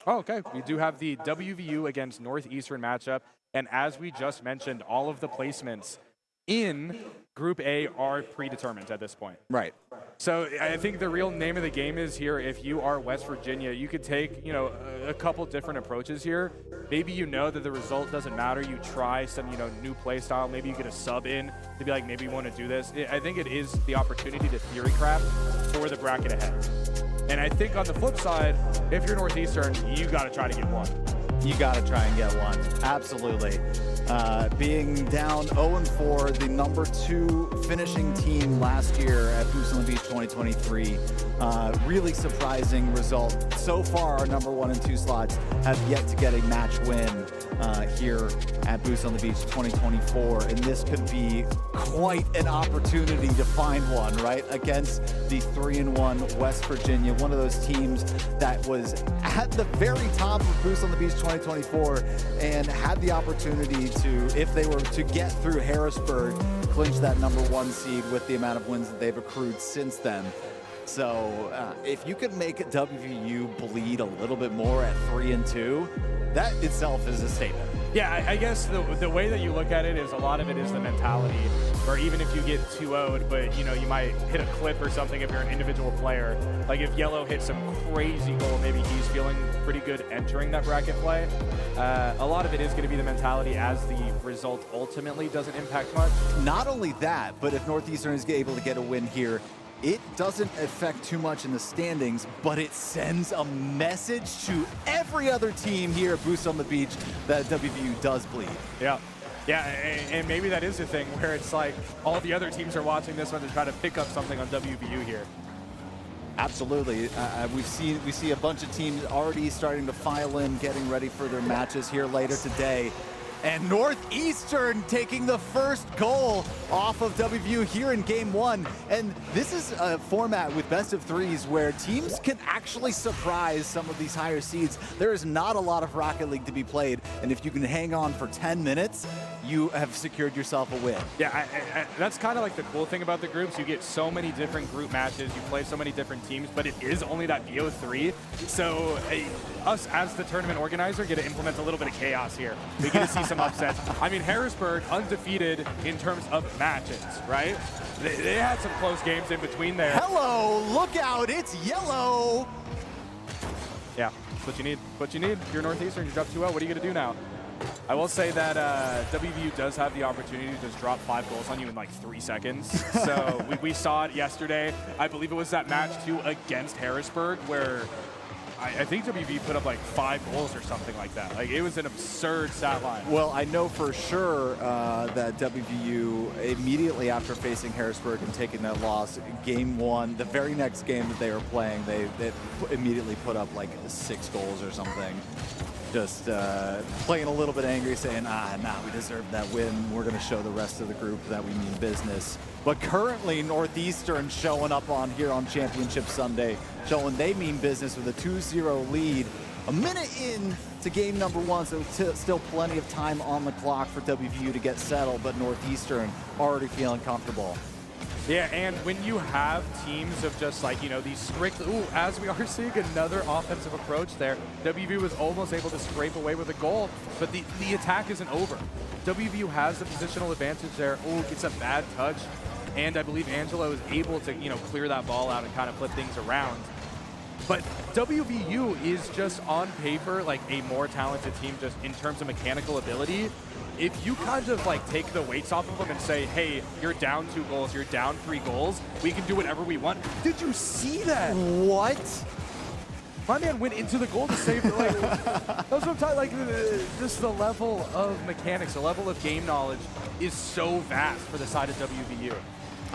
Oh, okay. We do have the WVU against Northeastern matchup. And as we just mentioned, all of the placements in Group A are predetermined at this point. Right. So I think the real name of the game is here, if you are West Virginia, you could take, a couple different approaches here. Maybe you know that the result doesn't matter. You try some, new play style. Maybe you get a sub in to be like, maybe you want to do this. I think it is the opportunity to theory craft for the bracket ahead. And I think on the flip side, if you're Northeastern, you got to try to get one. You got to try and get one. Absolutely. Being down 0-4, the number 2 finishing team last year at Boost on the Beach 2023. Really surprising result. So far, our number 1 and 2 slots have yet to get a match win here at Boost on the Beach 2024. And this could be quite an opportunity to find one, right? Against the 3-1 West Virginia, one of those teams that was at the very top of Boost on the Beach 2024 and had the opportunity to, if they were to get through Harrisburg, clinch that number 1 seed with the amount of wins that they've accrued since then. So if you could make WVU bleed a little bit more at 3-2, that itself is a statement. Yeah, I guess the way that you look at it is a lot of it is the mentality, where even if you get 2-0'd, but you might hit a clip or something if you're an individual player. Like if Yellow hits some crazy goal, maybe he's feeling pretty good entering that bracket play. A lot of it is going to be the mentality, as the result ultimately doesn't impact much. Not only that, but if Northeastern is able to get a win here, it doesn't affect too much in the standings, but it sends a message to every other team here at Boost on the Beach that WVU does bleed. Yeah. Yeah, and maybe that is the thing where it's like all the other teams are watching this one to try to pick up something on WVU here. Absolutely. We see a bunch of teams already starting to file in, getting ready for their matches here later today. And Northeastern taking the first goal off of WVU here in game 1. And this is a format with best of 3s where teams can actually surprise some of these higher seeds. There is not a lot of Rocket League to be played. And if you can hang on for 10 minutes, you have secured yourself a win. Yeah, that's kind of like the cool thing about the groups. You get so many different group matches. You play so many different teams, but it is only that BO3. So us as the tournament organizer get to implement a little bit of chaos here. We get to see some upsets. I mean, Harrisburg undefeated in terms of matches, right? They had some close games in between there. Hello, look out, it's Yellow. Yeah, that's what you need. What you need. If you're Northeastern, you're up 2-0. What are you going to do now? I will say that WVU does have the opportunity to just drop 5 goals on you in like 3 seconds. So we saw it yesterday. I believe it was that match 2 against Harrisburg where I think WVU put up like 5 goals or something like that. Like, it was an absurd stat line. Well, I know for sure that WVU, immediately after facing Harrisburg and taking that loss, game 1, the very next game that they were playing, they immediately put up like 6 goals or something. Just playing a little bit angry, saying, we deserve that win. We're going to show the rest of the group that we mean business. But currently, Northeastern showing up on here on Championship Sunday, showing they mean business with a 2-0 lead. A minute in to game number 1, so still plenty of time on the clock for WVU to get settled, but Northeastern already feeling comfortable. Yeah, and when you have teams of just like, these strict, as we are seeing another offensive approach there, WVU was almost able to scrape away with a goal, but the attack isn't over. WVU has the positional advantage there. Gets a bad touch, and I believe Angelo is able to, clear that ball out and kind of flip things around. But WVU is just on paper like a more talented team just in terms of mechanical ability. If you kind of like take the weights off of them and say, hey, you're down 2 goals, you're down 3 goals, we can do whatever we want. Did you see that? What? My man went into the goal to save it. Like, that's what I'm talking, like, just the level of mechanics, the level of game knowledge is so vast for the side of WVU.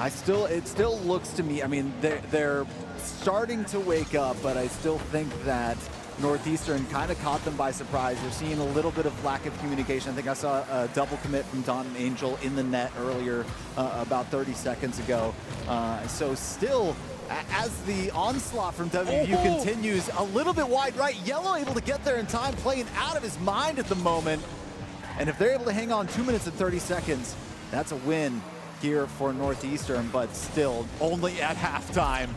It still looks to me, I mean, they're starting to wake up, but I still think that Northeastern kind of caught them by surprise. You're seeing a little bit of lack of communication. I think I saw a double commit from Don Angel in the net earlier, about 30 seconds ago. So still, as the onslaught from WVU continues, a little bit wide right. Yellow able to get there in time, playing out of his mind at the moment. And if they're able to hang on 2 minutes and 30 seconds, that's a win here for Northeastern, but still only at halftime.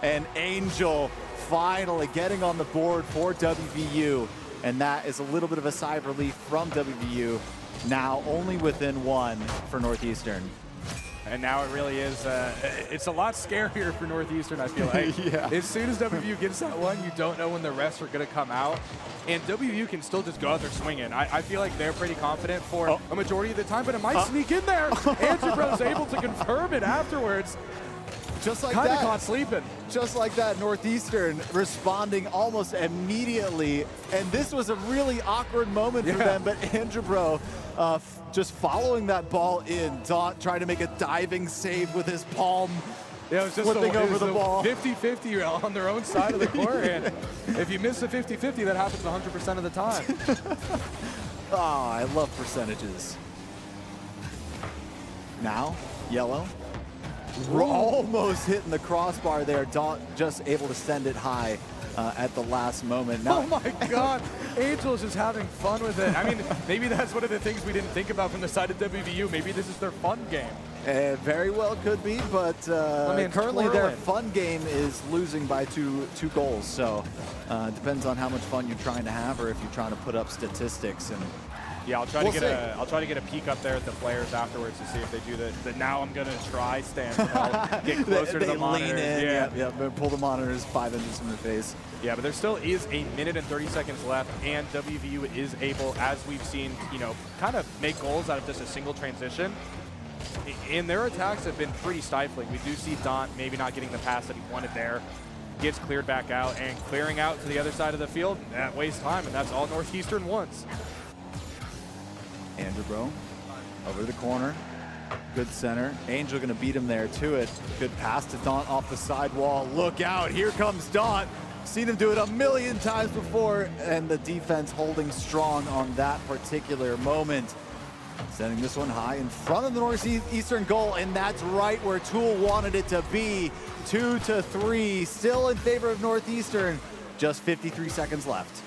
And Angel finally getting on the board for WVU, and that is a little bit of a sigh of relief from WVU. Now only within one for Northeastern. And now it really is, it's a lot scarier for Northeastern, I feel like. Yeah. As soon as WVU gets that one, you don't know when the rest are going to come out. And WVU can still just go out there swinging. I feel like they're pretty confident for a majority of the time, but it might sneak in there. Andrew Bro's able to confirm it afterwards. Just like Kinda that. caught sleeping. Just like that, Northeastern responding almost immediately. And this was a really awkward moment for them, but Andrew Bro just following that ball in. Daunt trying to make a diving save with his palm. Yeah, it was just flipping over the ball. 50-50 on their own side of the court. And if you miss a 50-50, that happens 100% of the time. Oh, I love percentages. Now, yellow. We're almost hitting the crossbar there. Daunt just able to send it high at the last moment. Now, oh my God, Angel's just having fun with it. I mean, maybe that's one of the things we didn't think about from the side of WVU. Maybe this is their fun game. Very well could be, but currently their fun game is losing by two goals. So depends on how much fun you're trying to have, or if you're trying to put up statistics. And yeah, I'll try to get a peek up there at the players afterwards to see if they do the now I'm gonna try stance. And I'll get closer to the monitor. Yeah, pull the monitors 5 inches from their face. Yeah, but there still is 1 minute and 30 seconds left, and WVU is able, as we've seen, kind of make goals out of just a single transition. And their attacks have been pretty stifling. We do see Daunt maybe not getting the pass that he wanted there. Gets cleared back out, and clearing out to the other side of the field, that wastes time, and that's all Northeastern wants. Andrew Bro over the corner. Good center. Angel going to beat him there to it. Good pass to Daunt off the sidewall. Look out. Here comes Daunt. Seen him do it a million times before, and the defense holding strong on that particular moment. Sending this one high in front of the Northeastern goal, and that's right where Tool wanted it to be. 2-3, still in favor of Northeastern. Just 53 seconds left.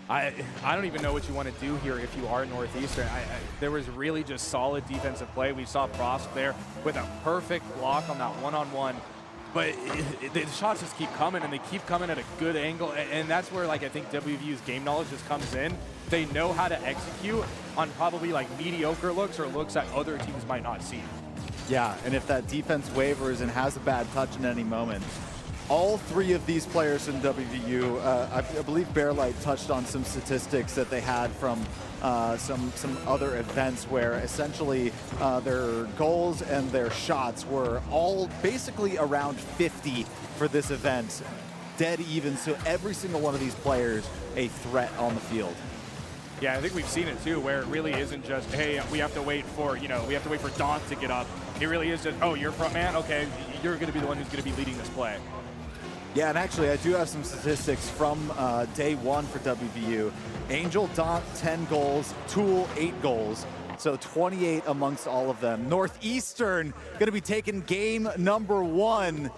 I don't even know what you want to do here if you are Northeastern. There was really just solid defensive play. We saw Prost there with a perfect block on that one-on-one. But the shots just keep coming, and they keep coming at a good angle. And that's where, I think WVU's game knowledge just comes in. They know how to execute on probably, mediocre looks or looks that other teams might not see. Yeah, and if that defense wavers and has a bad touch in any moment, all three of these players in WVU, I believe Bearlight touched on some statistics that they had from some other events where essentially their goals and their shots were all basically around 50 for this event. Dead even, so every single one of these players a threat on the field. Yeah, I think we've seen it too, where it really isn't just, hey, we have to wait for, we have to wait for Daunt to get up. It really is just, oh, you're front man? Okay, you're going to be the one who's going to be leading this play. Yeah, and actually I do have some statistics from day one for WVU. Angel, Daunt, 10 goals, Tool, 8 goals. So 28 amongst all of them. Northeastern going to be taking game number 1.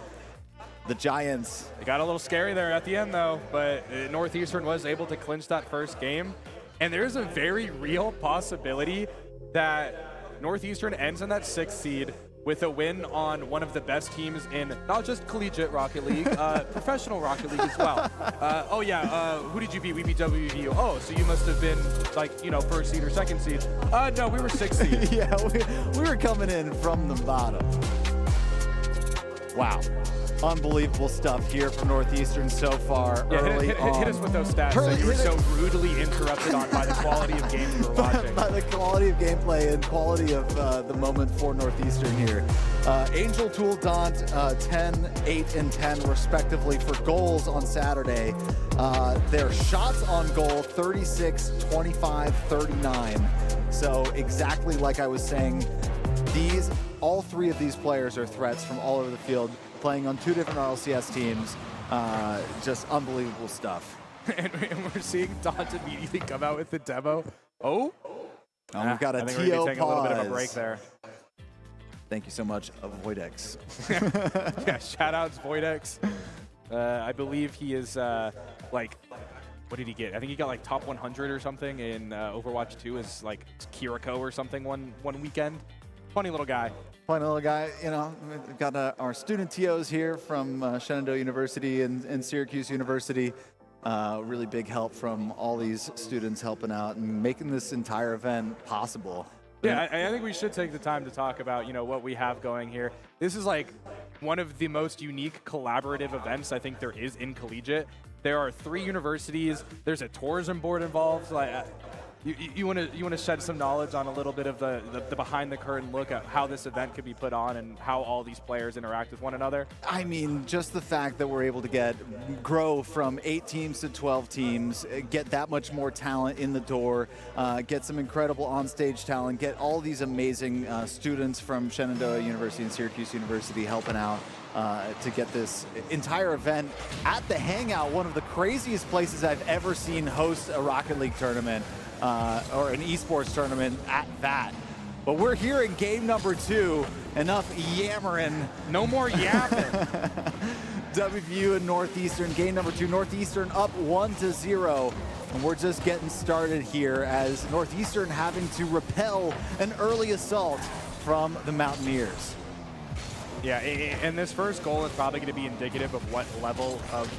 The Giants. It got a little scary there at the end, though, but Northeastern was able to clinch that first game. And there's a very real possibility that Northeastern ends in that 6th seed with a win on one of the best teams in not just collegiate Rocket League, professional Rocket League as well. Who did you beat? We beat WVU. Oh, so you must have been first seed or second seed. No, we were 6th seed. Yeah, we were coming in from the bottom. Wow. Unbelievable stuff here from Northeastern so far. Yeah, hit us with those stats that you were so rudely interrupted on by the quality of game you were watching. By the quality of gameplay and quality of the moment for Northeastern here. Angel, Tool, Daunt, 10, 8, and 10 respectively for goals on Saturday. Their shots on goal, 36, 25, 39. So exactly like I was saying, all three of these players are threats from all over the field, playing on 2 different RLCS teams. Just unbelievable stuff. and we're seeing Daunt immediately come out with the demo. Oh, we've got a TO pause. I think we're going to take a little bit of a break there. Thank you so much, Voidex. Yeah, shout outs Voidex. I believe he is what did he get? I think he got top 100 or something in Overwatch 2 as Kiriko or something one weekend. Funny little guy. Funny little guy, you know. We've got our student TOs here from Shenandoah University and Syracuse University. Really big help from all these students helping out and making this entire event possible. Yeah, I think we should take the time to talk about, you know, what we have going here. This is like one of the most unique collaborative events I think there is in collegiate. There are 3 universities. There's a tourism board involved. Like, you want to shed some knowledge on a little bit of the behind the curtain look at how this event could be put on and how all these players interact with one another? I mean, just the fact that we're able to grow from 8 teams to 12 teams, get that much more talent in the door, get some incredible on-stage talent, get all these amazing students from Shenandoah University and Syracuse University helping out to get this entire event at the Hangout, one of the craziest places I've ever seen host a Rocket League tournament. Or an esports tournament at that. But we're here in game number 2. Enough yammering. No more yapping. WVU and Northeastern, game number 2. Northeastern up 1-0. And we're just getting started here as Northeastern having to repel an early assault from the Mountaineers. Yeah, and this first goal is probably going to be indicative of what level of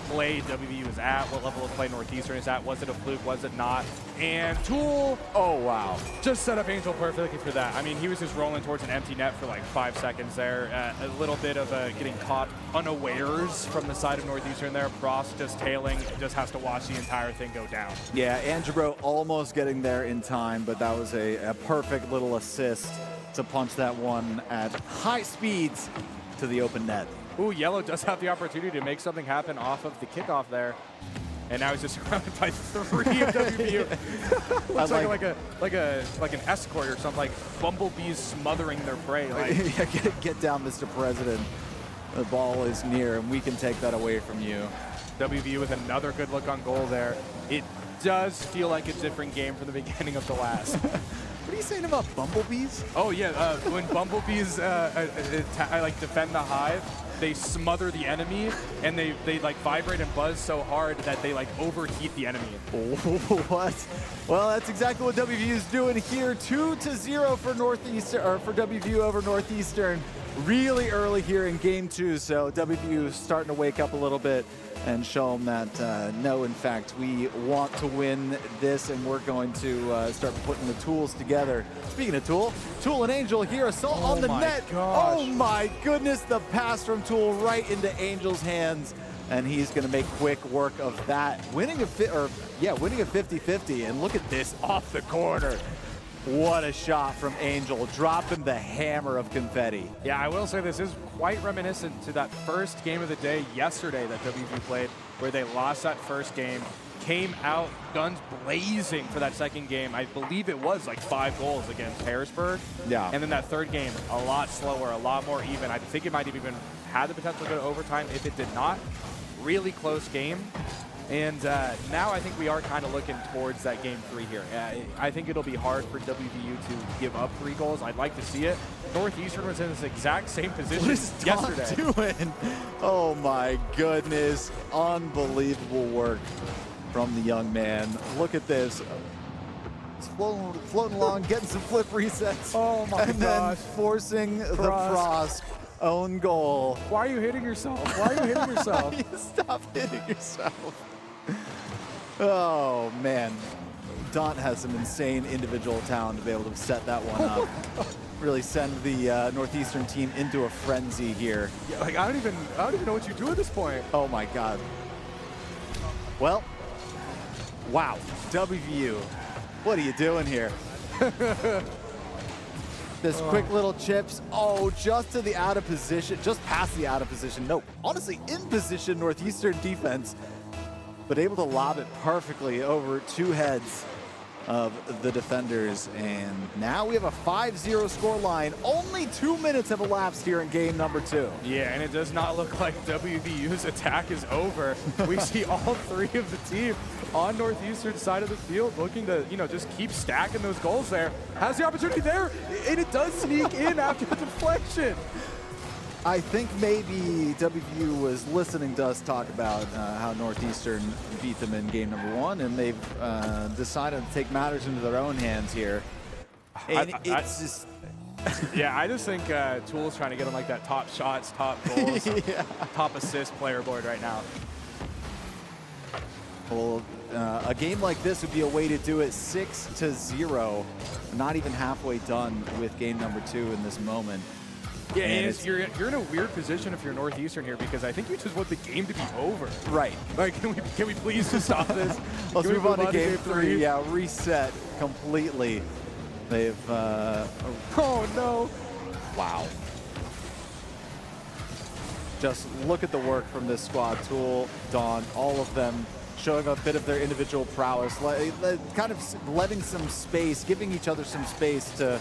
play WVU is at, what level of play Northeastern is at. Was it a fluke? Was it not? And Tool, oh wow, just set up Angel perfectly for that. I mean, he was just rolling towards an empty net for like 5 seconds there. A little bit of getting caught unawares from the side of Northeastern there. Prost just tailing, just has to watch the entire thing go down. Yeah, Angelo almost getting there in time, but that was a perfect little assist to punch that one at high speeds to the open net. Ooh, Yellow does have the opportunity to make something happen off of the kickoff there. And now he's just surrounded by 3 of WVU. Looks like an escort or something, like bumblebees smothering their prey. Like. Yeah, get down, Mr. President. The ball is near, and we can take that away from you. WVU with another good look on goal there. It does feel like a different game from the beginning of the last. What are you saying about bumblebees? Oh yeah, when bumblebees defend the hive, they smother the enemy, and they like vibrate and buzz so hard that they like overheat the enemy. What? Well, that's exactly what WVU is doing here. 2-0 for Northeastern, or for WVU over Northeastern. Really early here in game 2, so WVU is starting to wake up a little bit and show them that no, in fact, we want to win this, and we're going to start putting the tools together. Speaking of Tool and Angel here, assault on the net. Gosh. Oh my goodness, the pass from Tool right into Angel's hands, and he's going to make quick work of that, winning a 50-50. And look at this off the corner. What a shot from Angel, dropping the hammer of confetti. Yeah, I will say this is quite reminiscent to that first game of the day yesterday that WVU played, where they lost that first game, came out guns blazing for that second game. I believe it was like 5 goals against Harrisburg. Yeah. And then that third game, a lot slower, a lot more even. I think it might have even had the potential to go to overtime if it did not. Really close game. And now I think we are kind of looking towards that game 3 here. I think it'll be hard for WVU to give up 3 goals. I'd like to see it. Northeastern was in this exact same position yesterday. Doing? Oh my goodness. Unbelievable work from the young man. Look at this. It's floating along, getting some flip resets. Oh my and gosh. then forcing the Frost own goal. Why are you hitting yourself? Why are you hitting yourself? You stop hitting yourself. Oh man, Daunt has some insane individual talent to be able to set that one up. Really send the Northeastern team into a frenzy here. Yeah, like I don't even know what you do at this point. Oh my God. Well, wow, WVU, what are you doing here? This quick little chips, just to the out of position, just past the out of position. No, honestly, in position Northeastern defense, but able to lob it perfectly over 2 heads of the defenders. And now we have a 5-0 score line. Only 2 minutes have elapsed here in game number 2. Yeah, and it does not look like WVU's attack is over. We see all 3 of the team on Northeastern's side of the field looking to, just keep stacking those goals there. Has the opportunity there, and it does sneak in after the deflection. I think maybe WVU was listening to us talk about how Northeastern beat them in game number 1, and they've decided to take matters into their own hands here. And it's just Yeah, I just think Tool's trying to get him like that top shots, top goals, Yeah. top assist player board right now. Well, a game like this would be a way to do it. 6-0, not even halfway done with game number 2 in this moment. Yeah, and you're in a weird position if you're Northeastern here, because I think you just want the game to be over. Right. Like, can we please just stop this? Let's Can we move on to game 3. 3? Yeah, reset completely. They've, Oh, no. wow. Just look at the work from this squad. Tool, Dawn, all of them showing a bit of their individual prowess, kind of letting some space, giving each other some space to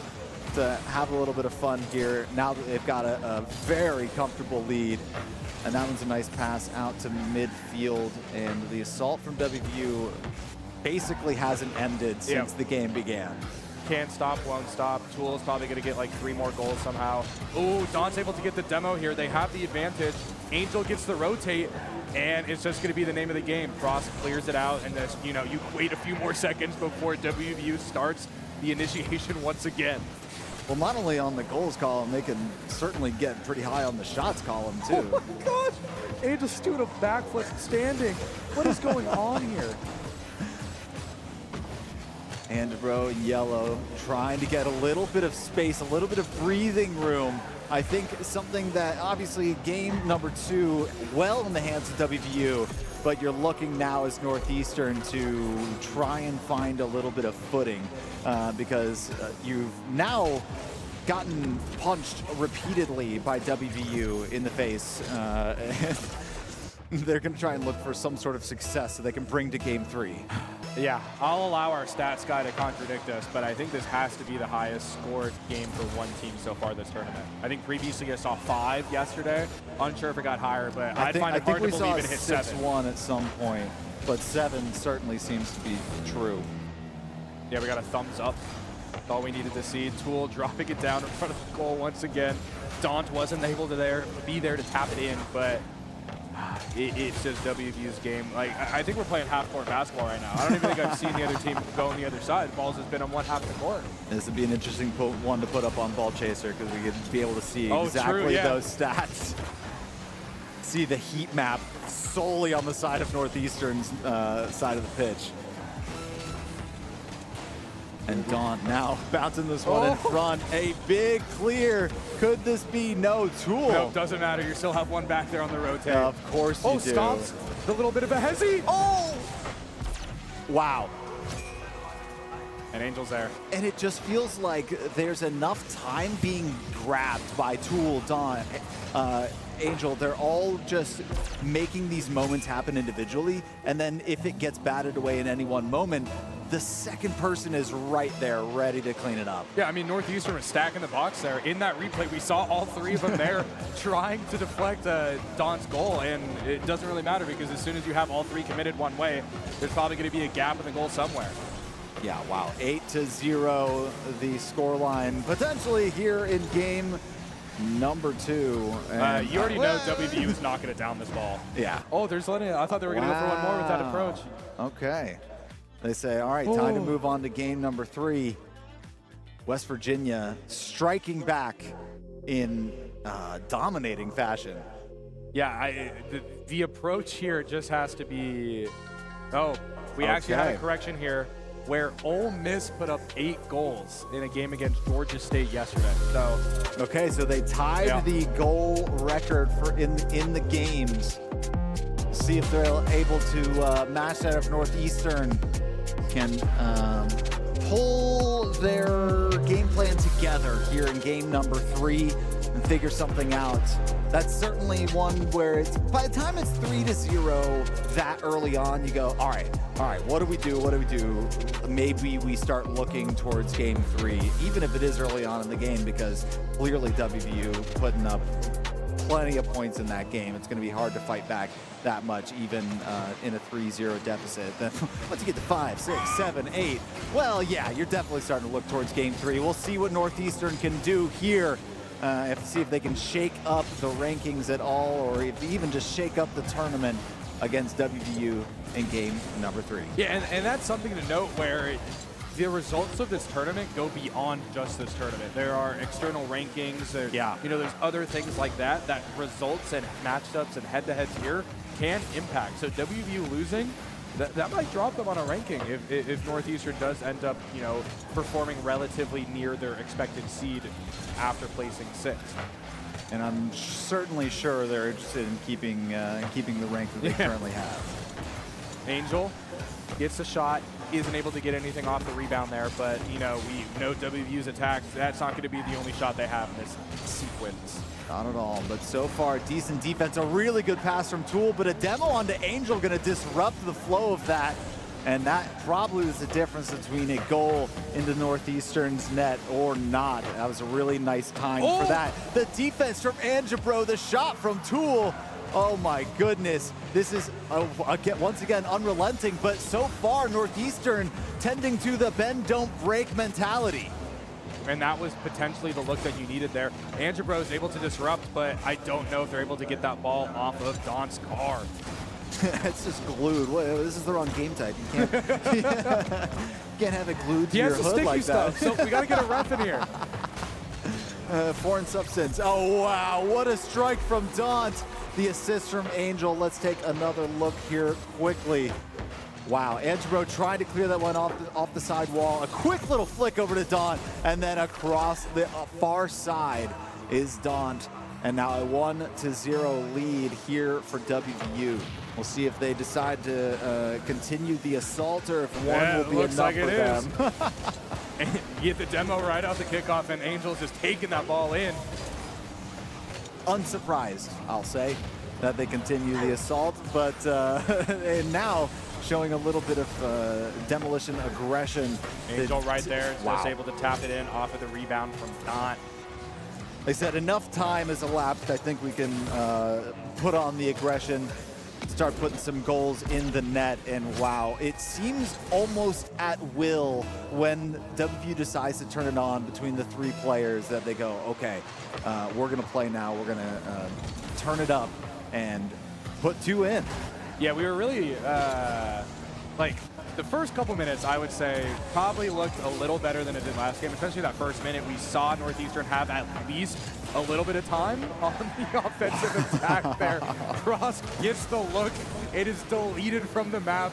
have a little bit of fun here. Now that they've got a very comfortable lead. And that one's a nice pass out to midfield. And the assault from WVU basically hasn't ended since the game began. Can't stop, won't stop. Tool's probably going to get like 3 more goals somehow. Ooh, Don's able to get the demo here. They have the advantage. Angel gets the rotate, and it's just going to be the name of the game. Frost clears it out, and this, you know, you wait a few more seconds before WVU starts the initiation once again. Well, not only on the goals column, they can certainly get pretty high on the shots column, too. Oh my gosh! Angel's doing a backflip standing. What is going on here? Andro in yellow, trying to get a little bit of space, a little bit of breathing room. I think something that obviously game number 2, well in the hands of WVU, but you're looking now as Northeastern to try and find a little bit of footing because you've now gotten punched repeatedly by WVU in the face. They're going to try and look for some sort of success so they can bring to game 3. Yeah, I'll allow our stats guy to contradict us, but I think this has to be the highest scored game for one team so far this tournament. I think previously I saw 5 yesterday. Unsure if it got higher, but I'd find it hard to believe it hit 7. 6-1 at some point, but 7 certainly seems to be true. Yeah, we got a thumbs up. That's all we needed to see. Tool dropping it down in front of the goal once again. Daunt wasn't able to be there to tap it in, but it's just WVU's game. Like, I think we're playing half-court basketball right now. I don't even think I've seen the other team go on the other side. The ball's just been on one half of the court. This would be an interesting one to put up on Ball Chaser because we could be able to see exactly those stats. See the heat map solely on the side of Northeastern's side of the pitch. And Daunt now bouncing this one in front. A big clear. Could this be no Tool? No, doesn't matter. You still have one back there on the rotate. Of course you do. Stops. The little bit of a hezzy. Oh! Wow. And Angel's there. And it just feels like there's enough time being grabbed by Tool, Dawn, Angel. They're all just making these moments happen individually. And then if it gets batted away in any one moment, the second person is right there ready to clean it up. Yeah, I mean, Northeastern was stacking the box there. In that replay, we saw all 3 of them there trying to deflect Don's goal, and it doesn't really matter because as soon as you have all 3 committed one way, there's probably going to be a gap in the goal somewhere. Yeah, wow. 8-0, the scoreline potentially here in game number 2. And, you already know WVU is knocking it down this ball. Yeah. Oh, there's letting it. I thought they were going to go for one more with that approach. Okay. They say, all right, time to move on to game number 3. West Virginia striking back in dominating fashion. Yeah, the approach here just has to be... Oh, we actually had a correction here where Ole Miss put up 8 goals in a game against Georgia State yesterday. So, okay, so they tied the goal record for in the games. See if they're able to match that if Northeastern can pull their game plan together here in game number 3 and figure something out. That's certainly one where it's, by the time it's 3-0 that early on, you go, all right, what do we do? Maybe we start looking towards game 3, even if it is early on in the game, because clearly WVU putting up plenty of points in that game. It's going to be hard to fight back that much, even in a 3-0 deficit. Then once you get to 5, 6, 7, 8, well, yeah, you're definitely starting to look towards game 3. We'll see what Northeastern can do here. See if they can shake up the rankings at all, or if even just shake up the tournament against WVU in game number 3. Yeah, and that's something to note where the results of this tournament go beyond just this tournament. There are external rankings. There, there's other things like that results and matchups and head-to-heads here can impact. So WVU losing, that might drop them on a ranking if Northeastern does end up, performing relatively near their expected seed after placing 6th. And I'm certainly sure they're interested in keeping the rank that they currently have. Angel gets a shot, isn't able to get anything off the rebound there, but we know WVU's attack. That's not going to be the only shot they have in this sequence. Not at all, but so far, decent defense. A really good pass from Tool, but a demo onto Angel going to disrupt the flow of that. And that probably was the difference between a goal into Northeastern's net or not. That was a really nice time for that. The defense from Angebro, the shot from Tool. Oh my goodness. This is, once again, unrelenting, but so far, Northeastern tending to the bend, don't break mentality. And that was potentially the look that you needed there. Angebro is able to disrupt, but I don't know if they're able to get that ball off of Don's car. It's just glued. This is the wrong game type. You can't have it glued to your hood like that. So we got to get a ref in here. Foreign substance. Oh, wow. What a strike from Daunt. The assist from Angel. Let's take another look here quickly. Wow, Angebro trying to clear that one off the side wall. A quick little flick over to Daunt, and then across the far side is Daunt. And now a 1-0 lead here for WVU. We'll see if they decide to continue the assault or if one will be enough for them. And you get the demo right out the kickoff, and Angel's just taking that ball in. Unsurprised, I'll say, that they continue the assault, but and now showing a little bit of demolition aggression. Angel right there, just able to tap it in off of the rebound from Daunt. They said enough time has elapsed. I think we can put on the aggression, start putting some goals in the net, and wow, it seems almost at will when WVU decides to turn it on between the 3 players that they go, okay, we're gonna play now, we're gonna turn it up and put 2 in. Yeah, we were really, like, the first couple minutes, I would say, probably looked a little better than it did last game, especially that first minute. We saw Northeastern have at least a little bit of time on the offensive attack there. Cross gets the look. It is deleted from the map.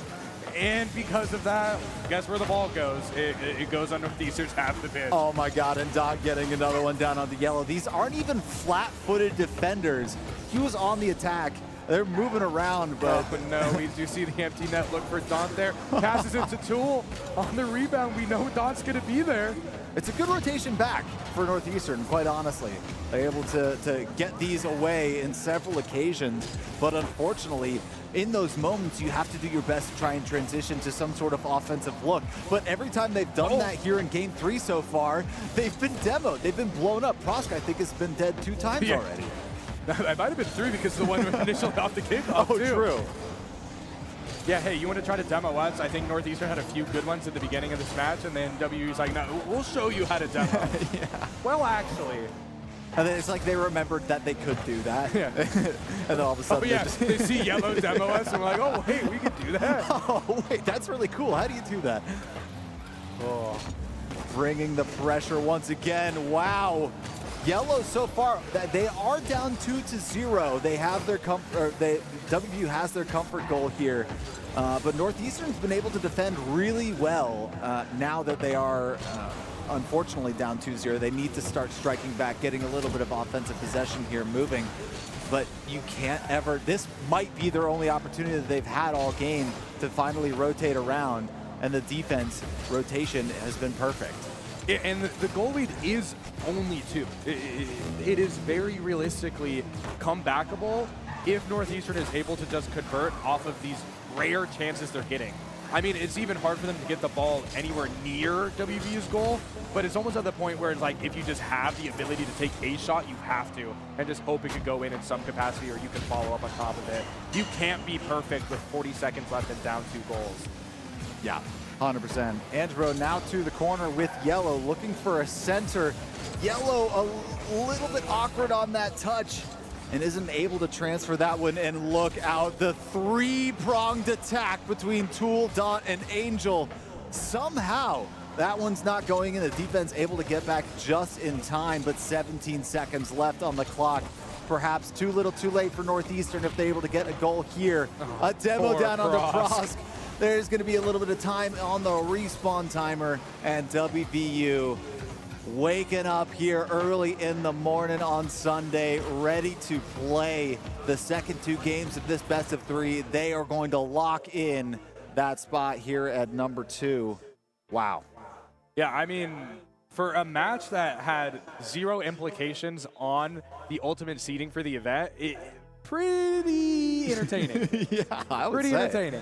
And because of that, guess where the ball goes? It goes on Northeastern's half the pitch. Oh my God, and Doc getting another one down on the yellow. These aren't even flat-footed defenders. He was on the attack. They're moving around, but no, we do see the empty net look for Daunt there. Passes it to Tool on the rebound. We know Daunt's going to be there. It's a good rotation back for Northeastern, quite honestly. They're able to get these away in several occasions, but unfortunately, in those moments, you have to do your best to try and transition to some sort of offensive look. But every time they've done that here in Game 3 so far, they've been demoed. They've been blown up. Prosk, I think, has been dead 2 times already. That might have been 3 because the one initially off the kickoff, too. True. Yeah, hey, you want to try to demo us? I think Northeastern had a few good ones at the beginning of this match, and then WVU's like, no, we'll show you how to demo. Well, actually. And then it's like they remembered that they could do that. Yeah. And then all of a sudden they see yellow demo us, and we're like, oh, wait, we can do that. Oh, wait, that's really cool. How do you do that? Oh, bringing the pressure once again. Wow. Yellow so far, they are down 2-0. They have their WVU has their comfort goal here, but Northeastern's been able to defend really well now that they are unfortunately down 2-0. They need to start striking back, getting a little bit of offensive possession here, moving. But you can't ever. This might be their only opportunity that they've had all game to finally rotate around, and the defense rotation has been perfect. And the goal lead is only 2. It is very realistically comebackable if Northeastern is able to just convert off of these rare chances they're getting. I mean, it's even hard for them to get the ball anywhere near WVU's goal, but it's almost at the point where it's like if you just have the ability to take a shot, you have to, and just hope it could go in some capacity or you can follow up on top of it. You can't be perfect with 40 seconds left and down 2 goals. Yeah. 100%. Angebro now to the corner with Yellow, looking for a center. Yellow a little bit awkward on that touch and isn't able to transfer that one. And look out, the 3-pronged attack between Tool, Daunt, and Angel. Somehow, that one's not going in. The defense able to get back just in time, but 17 seconds left on the clock. Perhaps too little too late for Northeastern if they're able to get a goal here. A demo down on the Frost. There's going to be a little bit of time on the respawn timer, and WVU waking up here early in the morning on Sunday, ready to play the second 2 games of this best of 3. They are going to lock in that spot here at number 2. Wow. Yeah, I mean, for a match that had 0 implications on the ultimate seeding for the event, pretty entertaining. Yeah, I would pretty say. entertaining.